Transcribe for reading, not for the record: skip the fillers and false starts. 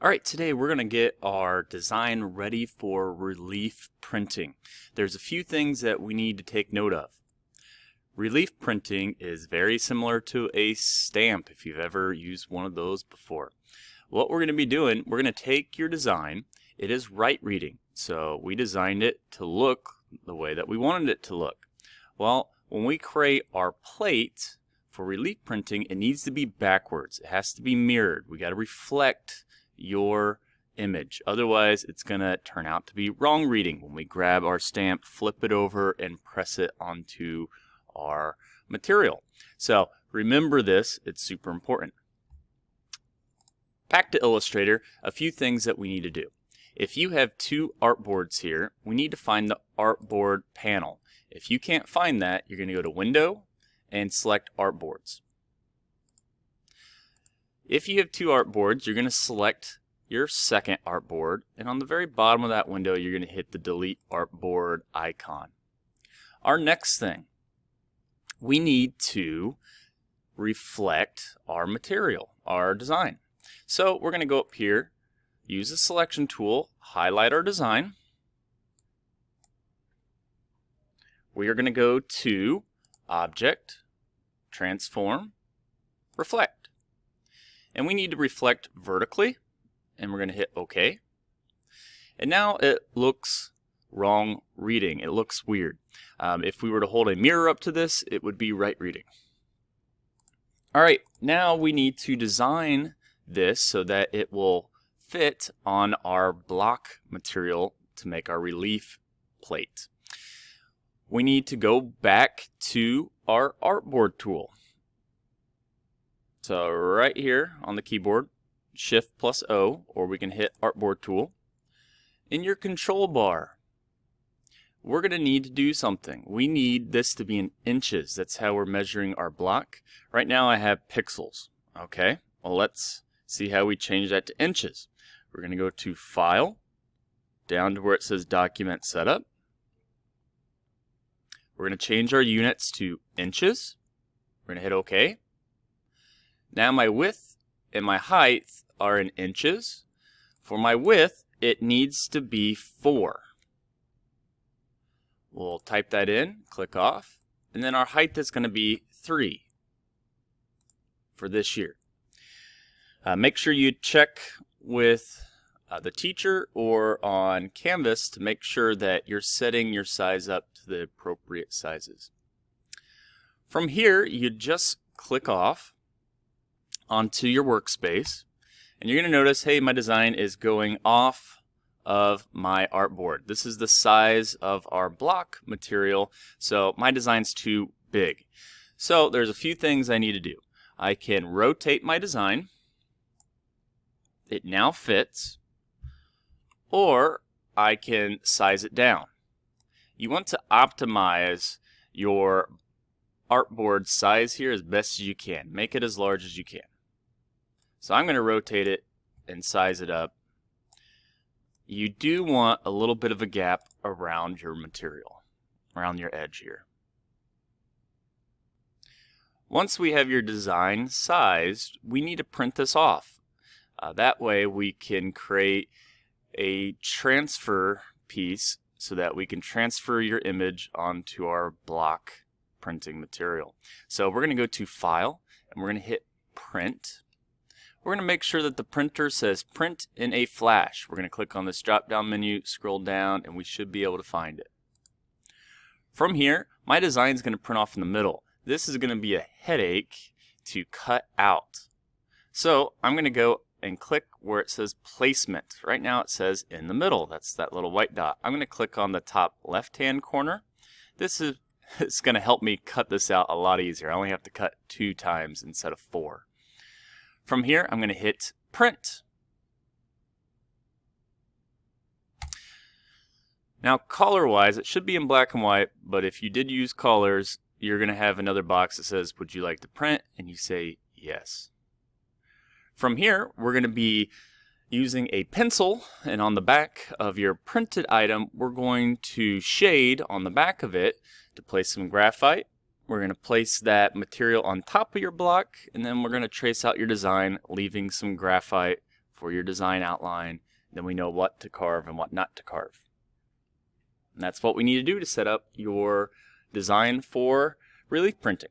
Alright, today we're going to get our design ready for relief printing. There's a few things that we need to take note of. Relief printing is very similar to a stamp if you've ever used one of those before. What we're going to be doing, we're going to take your design. It is right reading, so we designed it to look the way that we wanted it to look. Well, when we create our plate for relief printing, it needs to be backwards. It has to be mirrored. We got to reflect your image. Otherwise, it's going to turn out to be wrong reading when we grab our stamp, flip it over, and press it onto our material. So remember this, it's super important. Back to Illustrator, a few things that we need to do. If you have two artboards here, we need to find the artboard panel. If you can't find that, you're going to go to Window and select Artboards. If you have two artboards, you're going to select your second artboard, and on the very bottom of that window, you're going to hit the Delete Artboard icon. Our next thing, we need to reflect our material, our design. So we're going to go up here, use the selection tool, highlight our design. We are going to go to Object, Transform, Reflect. And we need to reflect vertically, and we're going to hit OK. And now it looks wrong reading. It looks weird. If we were to hold a mirror up to this, it would be right reading. Alright, now we need to design this so that it will fit on our block material to make our relief plate. We need to go back to our artboard tool. So right here on the keyboard, Shift plus O, or we can hit Artboard tool. In your control bar, we're going to need to do something. We need this to be in inches. That's how we're measuring our block. Right now I have pixels. Okay, well let's see how we change that to inches. We're going to go to File, down to where it says Document Setup. We're going to change our units to inches. We're going to hit OK. Now my width and my height are in inches. For my width, it needs to be 4. We'll type that in, click off, and then our height is going to be 3 for this year. Make sure you check with the teacher or on Canvas to make sure that you're setting your size up to the appropriate sizes. From here, you just click off onto your workspace, and you're going to notice, hey, my design is going off of my artboard. This is the size of our block material, so my design's too big. So there's a few things I need to do. I can rotate my design. It now fits. Or I can size it down. You want to optimize your artboard size here as best as you can. Make it as large as you can. So I'm going to rotate it and size it up. You do want a little bit of a gap around your material, around your edge here. Once we have your design sized, we need to print this off. That way we can create a transfer piece so that we can transfer your image onto our block printing material. So we're going to go to File, and we're going to hit Print. We're going to make sure that the printer says Print in a Flash. We're going to click on this drop down menu, scroll down, and we should be able to find it. From here, my design is going to print off in the middle. This is going to be a headache to cut out. So I'm going to go and click where it says Placement. Right now it says in the middle. That's that little white dot. I'm going to click on the top left-hand corner. This is going to help me cut this out a lot easier. I only have to cut 2 times instead of 4. From here, I'm going to hit Print. Now, color-wise, it should be in black and white, but if you did use colors, you're going to have another box that says, would you like to print? And you say yes. From here, we're going to be using a pencil, and on the back of your printed item, we're going to shade on the back of it to place some graphite. We're going to place that material on top of your block, and then we're going to trace out your design, leaving some graphite for your design outline. Then we know what to carve and what not to carve. And that's what we need to do to set up your design for relief printing.